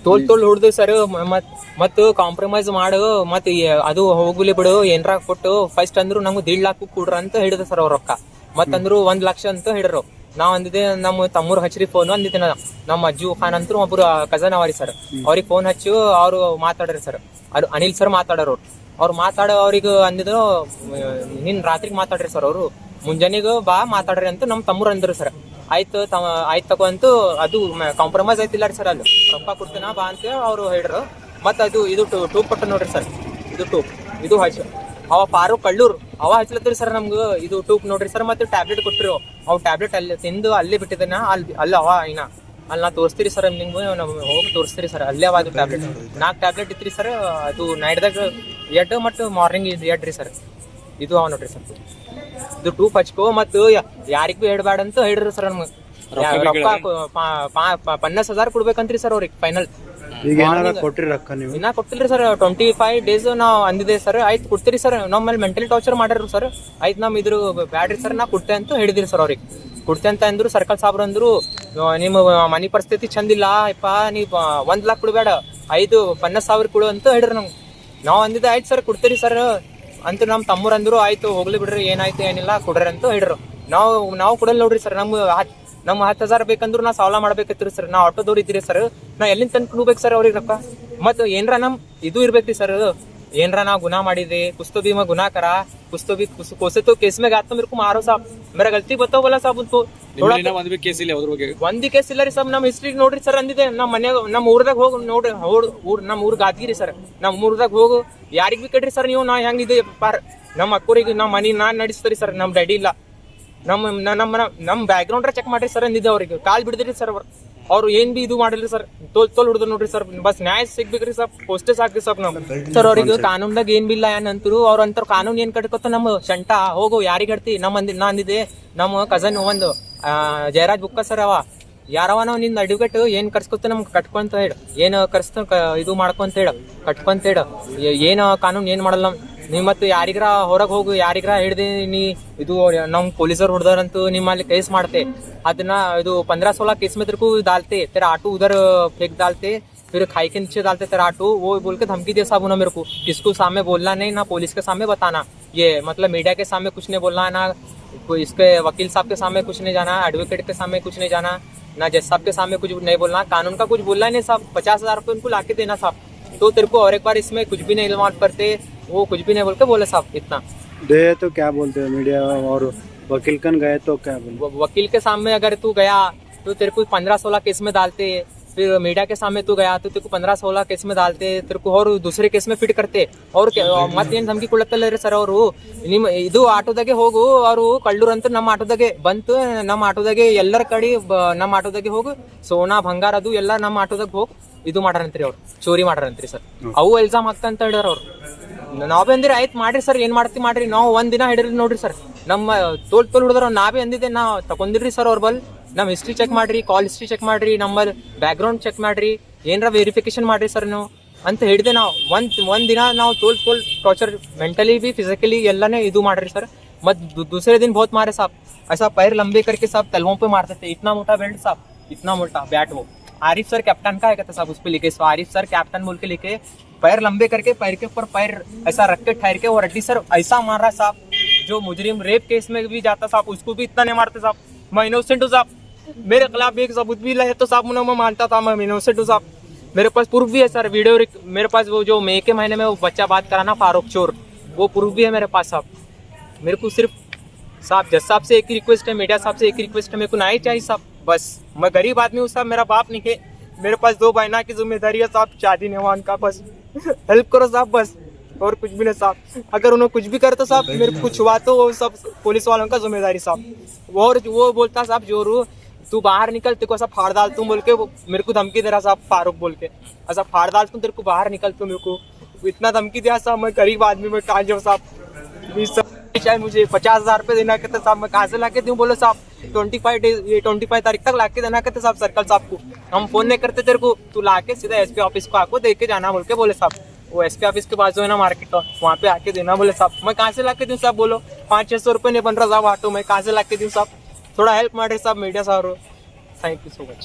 ತೋಲ್ ಹೊಡ್ದು ಸರ್ ಮತ್ ಕಾಂಪ್ರಮೈಸ್ ಮಾಡು ಮತ್ ಅದು ಹೋಗ್ಲಿ ಬಿಡು ಏನ್ರ ಕೊಟ್ಟು ಫಸ್ಟ್ ಅಂದ್ರು ನಮ್ಗೆ 1.5 ಲಕ್ಷ ಕೊಡ್ರ ಅಂತ ಹೇಳಿದ್ರು ಸರ್ ಅವ್ರ ರೊಕ್ಕ ಮತ್ತಂದ್ರು 1 ಲಕ್ಷ ಅಂತ ಹೇಳಿದ್ರು. ನಾವ್ ಅಂದಿದ್ದೆ ನಮ್ಮ ತಮ್ಮೂರ್ ಹಚ್ಚಿರಿ ಫೋನ್ ಅಂದಿದ್ದೆ ನಮ್ಮ ಅಜ್ಜು ಖಾನ್ ಅಂತೂ ಒಬ್ರು ಕಜನ್ ಅವರಿ ಸರ್, ಅವ್ರಿಗೆ ಫೋನ್ ಹಚ್ಚು ಅವ್ರು ಮಾತಾಡ್ರಿ ಸರ್, ಅದು ಅನಿಲ್ ಸರ್ ಮಾತಾಡೋರು. ಅವ್ರು ಮಾತಾಡೋ ಅವ್ರಿಗೆ ಅಂದಿದ್ರು ನಿನ್ ರಾತ್ರಿಗೆ ಮಾತಾಡ್ರಿ ಸರ್, ಅವ್ರು ಮುಂಜಾನೆಗ ಬಾ ಮಾತಾಡ್ರಿ ಅಂತ ನಮ್ ತಮ್ಮೂರ್ ಅಂದ್ರು ಸರ್. ಆಯ್ತು ತಗೊಂತು ಅದು ಕಾಂಪ್ರಮೈಸ್ ಆಯ್ತಿಲ್ಲ ಸರ್, ಅಲ್ಲಿ ರೊಕ್ಕ ಕೊಡ್ತೇನ ಬಾ ಅಂತ ಅವ್ರು ಹೇಳ್ರು. ಮತ್ ಅದು ಇದು ಟೂಬ್ ಕೊಟ್ಟ ನೋಡ್ರಿ ಸರ್, ಇದು ಟೂಬ್ ಇದು ಹಚ್ಚ ಅವ ಪಾರು ಕಳ್ಳೂರ್ ಅವ ಹಚ್ಲತ್ರಿ ಸರ್ ನಮ್ಗ ಇದು ಟೂಬ್ ನೋಡ್ರಿ ಸರ್. ಮತ್ತೆ ಟ್ಯಾಬ್ಲೆಟ್ ಕೊಟ್ರಿ, ಅವ್ ಟ್ಯಾಬ್ಲೆಟ್ ಅಲ್ಲಿ ತಿಂದು ಅಲ್ಲೇ ಬಿಟ್ಟಿದ್ದೇನ ಅಲ್ಲಿ ಅವ ಇನ್ನ ಅಲ್ಲಿ ನಾ ತೋರಿಸ್ತೀರಿ ಸರ್, ನಿಮ್ಗೆ ಹೋಗಿ ತೋರಿಸ್ತೀರಿ ಸರ್. ಅಲ್ಲೇ ಅವ ಅದು ಟ್ಯಾಬ್ಲೆಟ್ 4 ಟ್ಯಾಬ್ಲೆಟ್ ಇತ್ರಿ ಸರ್. ಅದು ನೈಟ್ದಾಗ 8 ಮತ್ತು ಮಾರ್ನಿಂಗ್ 8 ರೀ ಸರ್. ಇದು ಅವ ನೋಡ್ರಿ ಸರ್, ಇದು ಟೂಬ್ ಹಚ್ಕೋ ಮತ್ತು ಯಾರಿಗ್ ಭೀ ಹೇಳ್ಬೇಡ ಅಂತ ಹೇಳ್ರಿ ಸರ್. ನಮ್ಗೆ ರೊಕ್ಕ 50,000 ಕೊಡ್ಬೇಕಂತ್ರಿ ಸರ್ ಅವ್ರಿಗೆ ಫೈನಲ್. ಇನ್ನ ಕೊಟ್ಟಿಲ್ರಿ ಸರ್, 25 ಡೇಸ್ ನಾವ್ ಅಂದಿದೆ ಸರ್. ಆಯ್ತು ಕೊಡ್ತೀರಿ ಸರ್, ನಮ್ಮ ಮೇಲೆ ಮೆಂಟಲಿ ಟಾರ್ಚರ್ ಮಾಡ್ಯಾರ ಸರ್. ಆಯ್ತು ನಮ್ ಇದ್ರ ಬ್ಯಾಡ್ರಿ ಸರ್, ನಾ ಕೊಡ್ತೆ ಅಂತ ಹೇಳಿದಿರಿ ಸರ್ ಅವ್ರಿಗೆ. ಕೊಡ್ತೆ ಅಂತ ಅಂದ್ರು ಸರ್ಕಲ್ ಸಾಬ್ರು ಅಂದ್ರು ನಿಮ್ಮ ಮನಿ ಪರಿಸ್ಥಿತಿ ಚಂದಿಲ್ಲ ಯಪ್ಪ, ನೀವ್ 1 ಲಕ್ಷ ಕೊಡ್ಬೇಡ 50,000 ಕೊಡು ಅಂತ ಹೇಳ್ರಿ ನಮ್ಗೆ. ನಾವ್ ಅಂದಿದ್ದೆ ಆಯ್ತು ಸರ್ ಕೊಡ್ತೀರಿ ಸರ್ ಅಂತ ನಮ್ ತಮ್ಮೂರ್ ಅಂದ್ರು. ಆಯ್ತು ಹೋಗ್ಲಿ ಬಿಡ್ರಿ, ಏನಾಯ್ತು ಏನಿಲ್ಲ ಕೊಡ್ರಿ ಅಂತ ಹೇಳ್ರು. ನಾವು ಕೊಡಲ್ ನೋಡ್ರಿ ಸರ್. ನಮ್ 10,000 ಬೇಕಂದ್ರು ನಾ ಸಾಲ ಮಾಡ್ಬೇಕಿತ್ರಿ ಸರ್. ನಾ ಆಟೋದವ್ರು ಇದ್ರಿ ಸರ್, ನಾ ಎಲ್ಲಿಂದ ತಂದ್ಕೊಡ್ಬೇಕು ಸರ್ ಅವ್ರಿಗೆ ರೊಕ್ಕ? ಮತ್ ಏನ್ರ ನಮ್ ಇದು ಇರ್ಬೇಕ್ರಿ ಸರ್, ಏನ್ರ ನಾವ್ ಗುನಾ ಮಾಡಿದೆ ಕುಸ್ತೋ ಭೀ मैं गुनाह करा कुछ भी कोसे तो केस में गया तो मेरे को मारो साहब, मेरा गलती बताओ बोला साहब उनको. ಒಂದ್ ಕೇಸ್ ಇಲ್ಲ ರೀ ಸರ್. ನಮ್ ಹಿಸ್ಟ್ರಿ ನೋಡ್ರಿ ಸರ್ ಅಂದಿದೆ. ನಮ್ ಮನ್ಯಾಗ ನಮ್ ಊರ್ದಾಗ ಹೋಗಿ ನೋಡ್ರಿ, ನಮ್ ಊರ್ ಗಾದ್ಗಿರಿ ಸರ್. ನಮ್ ಊರ್ದಾಗ ಹೋಗು ಯಾರಿಗ್ ಬಿ ಕಡ್ರಿ ಸರ್ ನೀವು, ನಾ ಹೆಂಗಿದೆ ಪಾರ್ ನಮ್ ಅಕ್ಕೂರಿಗೆ ನಮ್ ಮನಿ ನಾನ್ ನಡೆಸ್ತಾರಿ ಸರ್. ನಮ್ ಡ್ಯಾಡಿ ಇಲ್ಲ, ನಮ್ ಬ್ಯಾಕ್ ಗ್ರೌಂಡ್ ಚೆಕ್ ಮಾಡ್ರಿ ಸರ್ ಅಂದಿದ್ದೆ. ಅವ್ರಿಗೆ ಕಾಲ್ ಬಿಡ್ದಿರಿ ಸರ್ ಅವ್ರು ಏನ್ ಬಿ ಇದು ಮಾಡಿಲ್ರಿ ಸರ್. ತೋಲ್ ಹುಡ್ದು ನೋಡ್ರಿ ಸರ್, ಬಸ್ ನ್ಯಾಯ ಸಿಗ್ಬೇಕ್ರಿ ಸರ್, ಪೋಸ್ಟೇ ಸಾಕ್ರಿ ಸರ್ ನಮ್ ಸರ್. ಅವ್ರಿಗೆ ಕಾನೂನ್ದಾಗ ಏನ್ ಬಿಲ್ಲ ಏನ್ ಅಂತರು ಅವ್ರ ಅಂತಾರ ಕಾನೂನ್ ಏನ್ ಕಟ್ಕೊತ ನಮ್ ಶಂಟ ಹೋಗು ಯಾರಿಗ್ ಹಡ್ತಿ ನಾ ಅಂದಿದ್ದೆ. ನಮ್ಮ ಕಸನ್ ಒಂದು ಜಯರಾಜ್ ಬುಕ್ಕ ಸರ್ ಅವ ಯಾರವ ನಾವ್ ನಿನ್ ಅಡ್ವೊಕೇಟ್ ಏನ್ ಕರ್ಸ್ಕೊತ ನಮ್ಗೆ ಕಟ್ಕೊಂತ ಹೇಳ, ಏನ್ ಕರ್ಸ್ತ ಇದು ಮಾಡ್ಕೊಂತ ಹೇಳ ಕಟ್ಕೊಂತ ಹೇಳ, ಏನ್ ಕಾನೂನ್ ಏನ್ ಮಾಡಲ್ಲ ನೀ. ಮತ್ತೆ ಯಾರಿಗ್ರ ಹೊರಗ್ ಹೋಗು ಯಾರಿಗ್ರ ಹಿಡ್ದಿ ನೀ ಇದು ನಮ್ ಪೊಲೀಸರು ಹೊಡ್ದಾರಂತೂ ನಿಮ್ಮಲ್ಲಿ ಕೇಸ್ ಮಾಡ್ತೆ. ಅದನ್ನ ಇದು 15-16 केस में तेरे को डालते, तेरा ऑटो उधर फेंक डालते, फिर खाई के नीचे डालते तेरा ऑटो, वो बोल के धमकी दे साहब ना मेरे को, किसको सामने बोलना नहीं, ना पुलिस के सामने बताना, ये मतलब मीडिया के सामने कुछ नहीं बोलना, ना इसके वकील साहब के सामने कुछ नहीं जाना, एडवोकेट के सामने कुछ नहीं जाना, ना जज साहब के सामने कुछ नहीं बोलना, कानून का कुछ बोलना नहीं साहब. 50,000 रुपये उनको लाके देना साहब, तो तेरे को और एक बार इसमें कुछ भी नहीं इल्जाम करते, वो कुछ भी नहीं बोल के बोले साहब इतना दे. तो क्या बोलते हैं मीडिया और वकील कन गए तो क्या बोलते? वकील के सामने अगर तू गया तो तेरे को 15-16 केस में डालते, फिर मीडिया के सामने तू गया तो तेरे को 15-16 केस में डालते, तेरे को और दूसरे केस में फिट करते. और मत ಏನ್ ಧಮಕಿ ಕೊಡ್ಲತ್ತಲ್ಲ ಸರ್ ಅವರು. ನಿಮ್ ಇದು ಆಟೋದಾಗೆ ಹೋಗು, ಅವರು ಕಳ್ಳೂರ್ ಅಂತ ನಮ್ಮ ಆಟೋದಾಗೆ ಬಂತು, ನಮ್ಮ ಆಟೋದಾಗೆ ಎಲ್ಲರ ಕಡೆ ನಮ್ಮ ಆಟೋದಾಗೆ ಹೋಗು, ಸೋನಾ ಬಂಗಾರ ಅದು ಎಲ್ಲ ನಮ್ಮ ಆಟೋದಾಗ ಹೋಗಿ ಇದು ಮಾಡ್ರಂತ್ರಿ, ಅವ್ರು ಚೋರಿ ಮಾಡ್ರಂತ್ರಿ ಸರ್. ಅವು ಎಲ್ಸಾಮ್ ಆಗ್ತಾ ಅಂತ ಹೇಳಿದಾರ ಅವ್ರು. ನಾವೇ ಅಂದಿರಿ ಆಯ್ತು ಮಾಡ್ರಿ ಸರ್, ಏನ್ ಮಾಡ್ತಿ ಮಾಡ್ರಿ, ನಾವು ಒಂದ್ ದಿನ ಹಿಡಿರಿ ನೋಡ್ರಿ ಸರ್. ನಮ್ಮ ತೋಲ್ ಹಿಡಿದ್ರ ನಾವೇ ಅಂದಿದ್ದೆ, ನಾವ್ ತಗೊಂಡಿರ್ರಿ ಸರ್ ಅವ್ರ ಬಲ್. ನಮ್ ಹಿಸ್ಟ್ರಿ ಚೆಕ್ ಮಾಡ್ರಿ, ಕಾಲ್ ಹಿಸ್ಟ್ರಿ ಚೆಕ್ ಮಾಡ್ರಿ, ನಂಬರ್ ಬ್ಯಾಕ್ ಗ್ರೌಂಡ್ ಚೆಕ್ ಮಾಡ್ರಿ, ಏನ್ರ ವೆರಿಫಿಕೇಶನ್ ಮಾಡ್ರಿ ಸರ್ ನೀವು ಅಂತ ಹೇಳಿದೆ. ನಾವು ಒಂದ್ ದಿನ ನಾವು ತೋಲ್ ಟಾರ್ಚರ್ ಮೆಂಟಲಿ भी फिजिकली ಎಲ್ಲಾನೇ ಇದು ಮಾಡ್ರಿ सर. मत दूसरे दिन बहुत मारे साहब, ऐसा पैर लंबे करके साहब तलवों पे मारते थे, इतना मोटा बेल्ट साहब, इतना मोटा बैट. वो आरिफ सर कैप्टन का है कहते साहब, उस पे लिखे आरिफ सर कैप्टन बोल के लिखे, पैर लंबे करके पैर के ऊपर पैर ऐसा रख के ठहर के, और अड्डी सर ऐसा मार रहा साहब. जो मुजरिम रेप केस में भी जाता साहब उसको भी इतना नहीं मारते साहब. मैं इनोसेंट हूँ साहब, मेरे खिलाफ एक सबूत भी है तो साहब मैं मानता था मैं इनोसेंट हूँ साहब. मेरे पास प्रूफ भी है सर, वीडियो मेरे पास वो जो मई के महीने में वो बच्चा बात करा ना फारूक चोर, वो प्रूफ भी है मेरे पास साहब. मेरे को सिर्फ साहब जज साहब से एक ही रिक्वेस्ट है, मीडिया साहब से एक ही रिक्वेस्ट है, मेरे को नहीं चाहिए साहब. बस मैं गरीब आदमी हूँ साहब, मेरा बाप नहीं है, मेरे पास 2 बहना की जिम्मेदारी है साहब, शादी नहीं हुआ उनका, बस हेल्प करो साहब बस, और कुछ भी नहीं साहब. अगर उन्होंने कुछ भी करता साहब मेरे को कुछ हुआ तो वो सब पुलिस वालों का जिम्मेदारी साहब. और वो बोलता साहब जोरू तू बाहर निकल, तेरे को ऐसा फाड़ डाल तू बोल के मेरे को धमकी दे रहा साहब फारूक बोल के, ऐसा फाड़ डाल तू, तेरे को बाहर निकल तू, मेरे को इतना धमकी दिया साहब. मैं गरीब आदमी में कहाँ जाऊँ साहब, चाहे मुझे 50,000 रुपये देना कहते साहब, मैं कहाँ से ला के दूँ बोलो साहब. 25 तारीख तक ला के देना कहते साहब सर्कल साहब को. हम फोन नहीं करते तेरे को, तू ला के सीधा एसपी ऑफिस को आको दे के जाना बोल के बोले साहब. वो एसपी ऑफिस के बाजू है ना मार्केट, वहाँ पे आके देना बोले साहब. मैं कहाँ से ला के दूँ साहब बोलो, 500-600 रुपये नहीं बन रहा साहब ऑटो में, कहाँ से ला के दूँ साहब. थोड़ा हेल्प मारे साहब मीडिया साहब, ಥ್ಯಾಂಕ್ ಯು ಸೋ ಮಚ್.